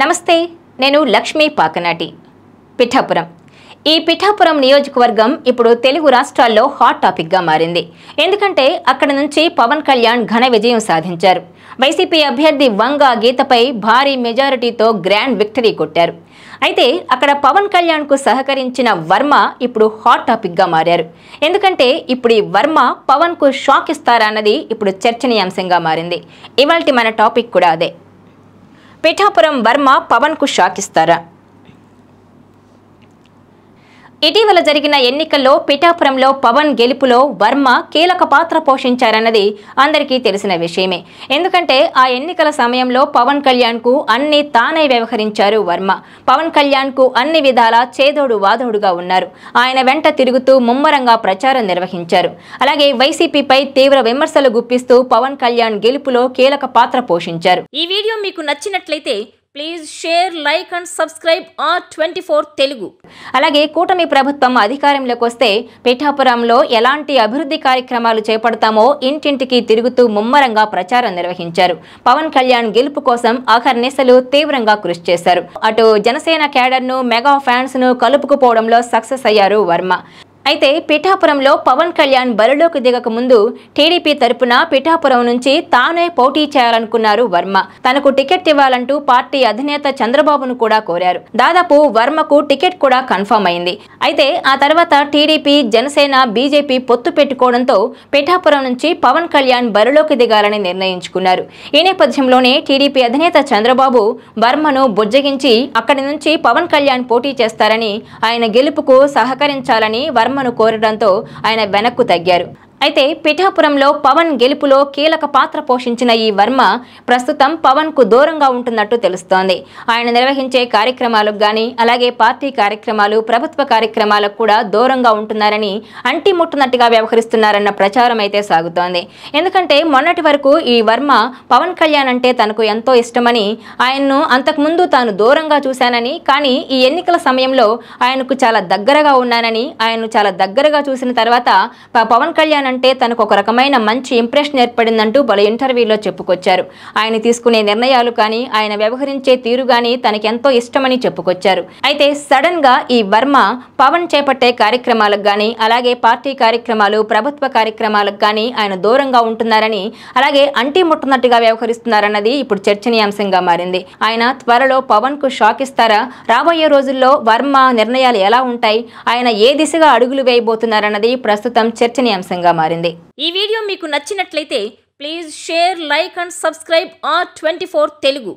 నమస్తే, నేను లక్ష్మీ పాకనాటి. పిఠాపురం. ఈ పిఠాపురం నియోజకవర్గం ఇప్పుడు తెలుగు రాష్ట్రాల్లో హాట్ టాపిక్గా మారింది. ఎందుకంటే అక్కడ నుంచి పవన్ కళ్యాణ్ ఘన విజయం సాధించారు. వైసీపీ అభ్యర్థి వంగ గీతపై భారీ మెజారిటీతో గ్రాండ్ విక్టరీ కొట్టారు. అయితే అక్కడ పవన్ కళ్యాణ్కు సహకరించిన వర్మ ఇప్పుడు హాట్ టాపిక్గా మారారు. ఎందుకంటే ఇప్పుడు ఈ వర్మ పవన్కు షాక్ ఇస్తారా అన్నది ఇప్పుడు చర్చనీయాంశంగా మారింది. ఇవాల్టి మన టాపిక్ కూడా అదే. పిఠాపురం వర్మ పవన్కు షాక్ ఇస్తారా? ఇటీవల జరిగిన ఎన్నికల్లో పిఠాపురంలో పవన్ గెలుపులో వర్మ కీలక పాత్ర పోషించారన్నది అందరికీ తెలిసిన విషయమే. ఎందుకంటే ఆ ఎన్నికల సమయంలో పవన్ కళ్యాణ్కు అన్ని తానే వ్యవహరించారు వర్మ. పవన్ కళ్యాణ్కు అన్ని విధాలా చేదోడు వాదోడుగా ఉన్నారు. ఆయన వెంట తిరుగుతూ ముమ్మరంగా ప్రచారం నిర్వహించారు. అలాగే వైసీపీపై తీవ్ర విమర్శలు గుప్పిస్తూ పవన్ కళ్యాణ్ గెలుపులో కీలక పాత్ర పోషించారు. ఈ వీడియో మీకు నచ్చినట్లయితే please share, like and subscribe R24 Telugu. అలాగే కూటమి ప్రభుత్వం అధికారంలోకి వస్తే పిఠాపురంలో ఎలాంటి అభివృద్ధి కార్యక్రమాలు చేపడతామో ఇంటింటికి తిరుగుతూ ముమ్మరంగా ప్రచారం నిర్వహించారు. పవన్ కళ్యాణ్ గెలుపు కోసం అహర్నిశలు తీవ్రంగా కృషి చేశారు. అటు జనసేన క్యాడర్ను, మెగా ఫ్యాన్స్ను కలుపుకుపోవడంలో సక్సెస్ అయ్యారు వర్మ. అయితే పిఠాపురంలో పవన్ కళ్యాణ్ బరిలోకి దిగక ముందు టీడీపీ తరపున పిఠాపురం నుంచి తానే పోటీ చేయాలనుకున్నారు వర్మ. తనకు టికెట్ ఇవ్వాలంటూ పార్టీ అధినేత చంద్రబాబును కూడా కోరారు. దాదాపు వర్మకు టికెట్ కూడా కన్ఫర్మ్ అయింది. అయితే ఆ తర్వాత టీడీపీ, జనసేన, బీజేపీ పొత్తు పెట్టుకోవడంతో పిఠాపురం నుంచి పవన్ కళ్యాణ్ బరిలోకి దిగాలని నిర్ణయించుకున్నారు. ఈ నేపథ్యంలోనే టీడీపీ అధినేత చంద్రబాబు వర్మను బుజ్జగించి అక్కడి నుంచి పవన్ కళ్యాణ్ పోటీ చేస్తారని, ఆయన గెలుపుకు సహకరించాలని వర్మను కోరడంతో ఆయన వెనక్కు తగ్గారు. అయితే పిఠాపురంలో పవన్ గెలుపులో కీలక పాత్ర పోషించిన ఈ వర్మ ప్రస్తుతం పవన్ కు దూరంగా ఉంటున్నట్టు తెలుస్తోంది. ఆయన నిర్వహించే కార్యక్రమాలకు గానీ, అలాగే పార్టీ కార్యక్రమాలు, ప్రభుత్వ కార్యక్రమాలకు కూడా దూరంగా ఉంటున్నారని, అంటిముట్టునట్టుగా వ్యవహరిస్తున్నారన్న ప్రచారం అయితే సాగుతోంది. ఎందుకంటే మొన్నటి వరకు ఈ వర్మ పవన్ కళ్యాణ్ అంటే తనకు ఎంతో ఇష్టమని, ఆయన్ను అంతకుముందు తాను దూరంగా చూశానని, కానీ ఈ ఎన్నికల సమయంలో ఆయనకు చాలా దగ్గరగా ఉన్నానని, ఆయన్ను చాలా దగ్గరగా చూసిన తర్వాత పవన్ కళ్యాణ్ అంటే తనకు ఒక రకమైన మంచి ఇంప్రెషన్ ఏర్పడిందంటూ పలు ఇంటర్వ్యూలో చెప్పుకొచ్చారు. ఆయన తీసుకునే నిర్ణయాలు కానీ, ఆయన వ్యవహరించే తీరు కానీ తనకెంతో ఇష్టమని చెప్పుకొచ్చారు. అయితే సడన్ గా ఈ వర్మ పవన్ చేపట్టే కార్యక్రమాలకు కానీ, అలాగే పార్టీ కార్యక్రమాలు, ప్రభుత్వ కార్యక్రమాలకు కానీ ఆయన దూరంగా ఉంటున్నారని, అలాగే అంటిముట్టునట్టుగా వ్యవహరిస్తున్నారన్నది ఇప్పుడు చర్చనీయాంశంగా మారింది. ఆయన త్వరలో పవన్ కు షాక్ ఇస్తారా? రాబోయే రోజుల్లో వర్మ నిర్ణయాలు ఎలా ఉంటాయి? ఆయన ఏ దిశగా అడుగులు వేయబోతున్నారన్నది ప్రస్తుతం చర్చనీయాంశంగా మారింది. ఈ వీడియో మీకు నచ్చినట్లయితే please share, like and subscribe R24 Telugu.